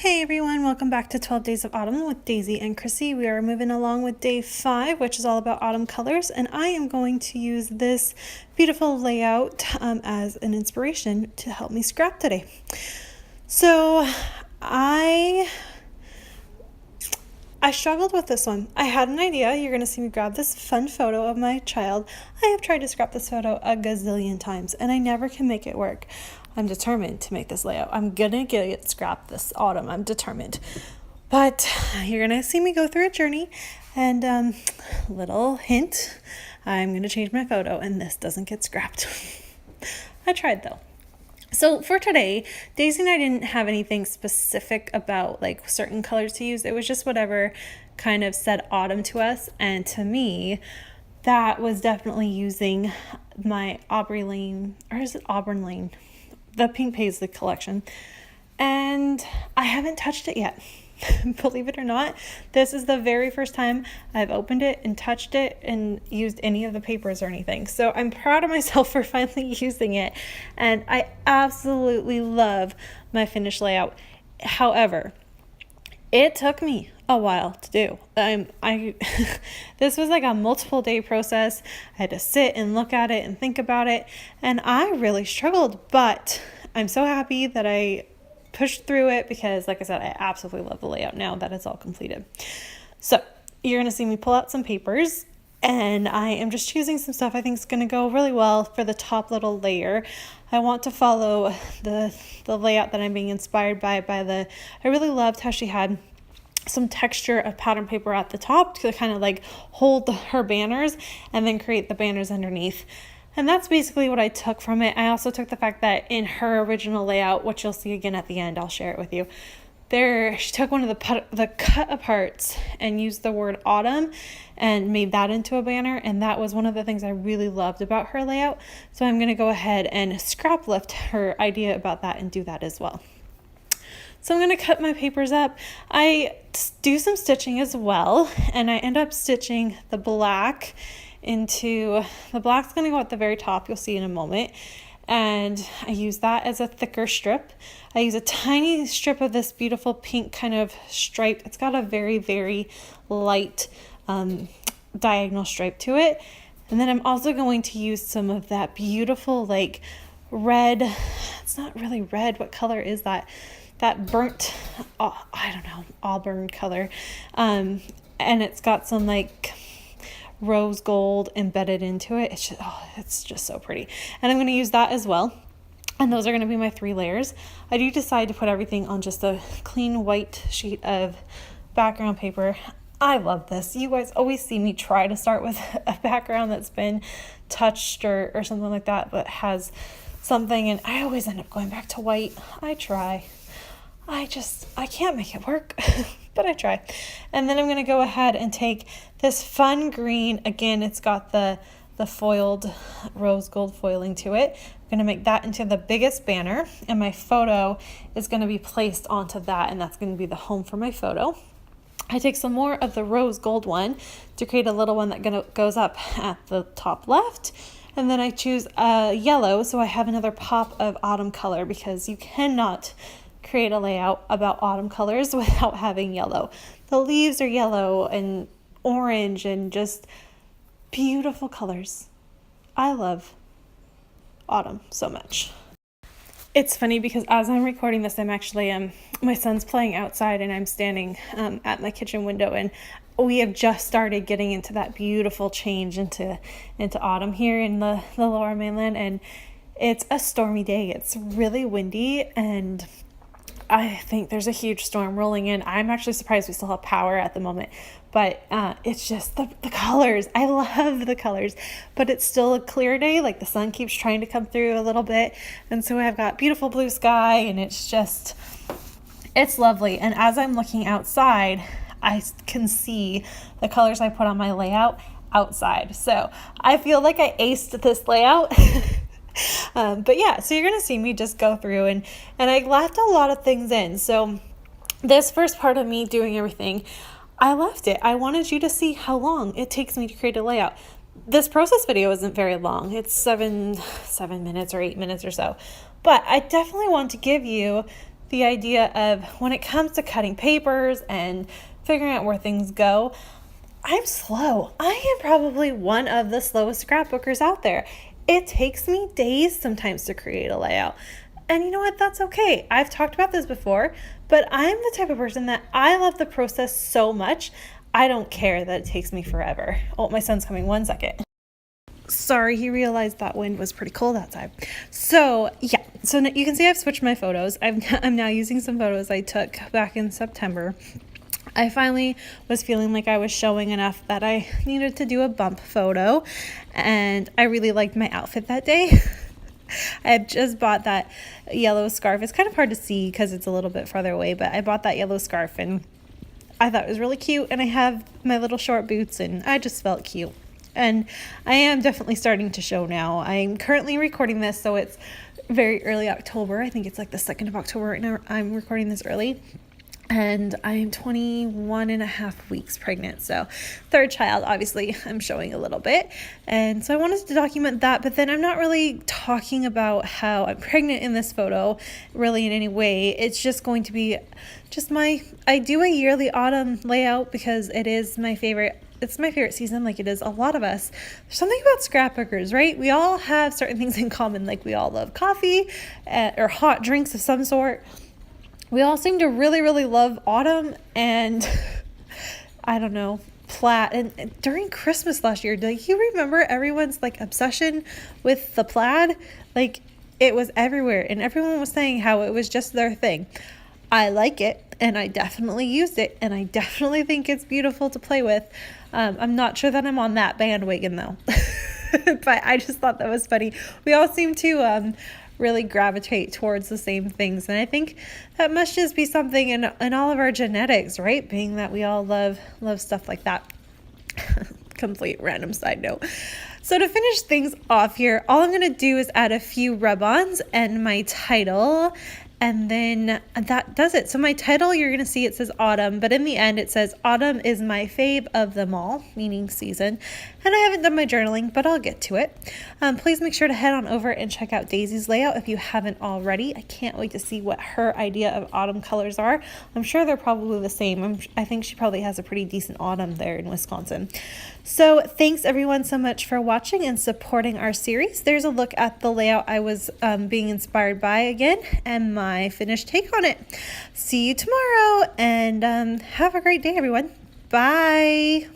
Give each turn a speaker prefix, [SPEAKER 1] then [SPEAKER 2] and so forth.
[SPEAKER 1] Hey everyone, welcome back to 12 Days of Autumn with Daisy and Chrissy. We are moving along with day 5, which is all about autumn colors, and I am going to use this beautiful layout as an inspiration to help me scrap today. So I struggled with this one. I had an idea. You're going to see me grab this fun photo of my child. I have tried to scrap this photo a gazillion times, and I never can make it work. I'm determined to make this layout. I'm going to get it scrapped this autumn. I'm determined. But you're going to see me go through a journey, and little hint, I'm going to change my photo, and this doesn't get scrapped. I tried, though. So for today, Daisy and I didn't have anything specific about like certain colors to use. It was just whatever kind of said autumn to us. And to me, that was definitely using my Aubrey Lane, or is it Auburn Lane? The Pink Paisley collection. And I haven't touched it yet. Believe it or not, this is the very first time I've opened it and touched it and used any of the papers or anything. So I'm proud of myself for finally using it. And I absolutely love my finished layout. However, it took me a while to do. This was like a multiple day process. I had to sit and look at it and think about it. And I really struggled, but I'm so happy that I pushed through it because, like I said, I absolutely love the layout now that it's all completed. So you're going to see me pull out some papers, and I am just choosing some stuff I think is going to go really well for the top little layer. I want to follow the layout that I'm being inspired by I really loved how she had some texture of pattern paper at the top to kind of like hold her banners and then create the banners underneath. And that's basically what I took from it. I also took the fact that in her original layout, which you'll see again at the end, I'll share it with you, she took one of the cut aparts and used the word autumn and made that into a banner. And that was one of the things I really loved about her layout. So I'm going to go ahead and scrap lift her idea about that and do that as well. So I'm going to cut my papers up. I do some stitching as well, and I end up stitching the black into, the black's going to go at the very top, you'll see in a moment, and I use that as a thicker strip. I use a tiny strip of this beautiful pink kind of stripe. It's got a very, very light diagonal stripe to it. And then I'm also going to use some of that beautiful like red, it's not really red, what color is that? That burnt, I don't know, auburn color. And it's got some like rose gold embedded into it. It's just so pretty. And I'm going to use that as well. And those are going to be my 3 layers. I do decide to put everything on just a clean white sheet of background paper. I love this. You guys always see me try to start with a background that's been touched or something like that, but has something, and I always end up going back to white. I try. I can't make it work, but I try. And then I'm going to go ahead and take this fun green. Again, it's got the foiled rose gold foiling to it. I'm going to make that into the biggest banner, and my photo is going to be placed onto that, and that's going to be the home for my photo. I take some more of the rose gold one to create a little one that goes up at the top left. And then I choose a yellow, so I have another pop of autumn color, because you cannot create a layout about autumn colors without having yellow. The leaves are yellow and orange and just beautiful colors. I love autumn so much. It's funny because as I'm recording this, I'm actually my son's playing outside and I'm standing at my kitchen window, and we have just started getting into that beautiful change into autumn here in the lower mainland, and it's a stormy day. It's really windy, and I think there's a huge storm rolling in. I'm actually surprised we still have power at the moment, but it's just the colors. I love the colors, but it's still a clear day. Like the sun keeps trying to come through a little bit. And so I've got beautiful blue sky, and it's lovely. And as I'm looking outside, I can see the colors I put on my layout outside. So I feel like I aced this layout. But yeah, so you're going to see me just go through and I left a lot of things in. So this first part of me doing everything, I left it. I wanted you to see how long it takes me to create a layout. This process video isn't very long. It's 7 minutes or 8 minutes or so, but I definitely want to give you the idea of when it comes to cutting papers and figuring out where things go, I'm slow. I am probably one of the slowest scrapbookers out there. It takes me days sometimes to create a layout. And you know what? That's okay. I've talked about this before, but I'm the type of person that I love the process so much. I don't care that it takes me forever. Oh, my son's coming. 1 second. Sorry, he realized that wind was pretty cold outside. So yeah, so you can see I've switched my photos. I'm now using some photos I took back in September. I finally was feeling like I was showing enough that I needed to do a bump photo, and I really liked my outfit that day. I had just bought that yellow scarf. It's kind of hard to see because it's a little bit farther away, but I bought that yellow scarf and I thought it was really cute, and I have my little short boots and I just felt cute. And I am definitely starting to show now. I'm currently recording this, so it's very early October. I think it's like the 2nd of October, and I'm recording this early. And I'm 21 and a half weeks pregnant. So 3rd child, obviously, I'm showing a little bit. And so I wanted to document that, but then I'm not really talking about how I'm pregnant in this photo really in any way. It's just going to be just I do a yearly autumn layout because it is my favorite. It's my favorite season, like it is a lot of us. There's something about scrapbookers, right? We all have certain things in common, like we all love coffee or hot drinks of some sort. We all seem to really, really love autumn and I don't know, plaid. And during Christmas last year, do you remember everyone's like obsession with the plaid? Like it was everywhere and everyone was saying how it was just their thing. I like it and I definitely used it and I definitely think it's beautiful to play with. I'm not sure that I'm on that bandwagon though, but I just thought that was funny. We all seem to really gravitate towards the same things, and I think that must just be something in all of our genetics, right? Being that we all love stuff like that. Complete random side note. So to finish things off here, all I'm going to do is add a few rub-ons and my title, and then that does it. So my title, you're going to see it says autumn, but in the end it says autumn is my fave of them all, meaning season. And I haven't done my journaling, but I'll get to it. Please make sure to head on over and check out Daisy's layout if you haven't already. I can't wait to see what her idea of autumn colors are. I'm sure they're probably the same. I think she probably has a pretty decent autumn there in Wisconsin. So thanks everyone so much for watching and supporting our series. There's a look at the layout I was being inspired by again and my finished take on it. See you tomorrow and have a great day everyone. Bye.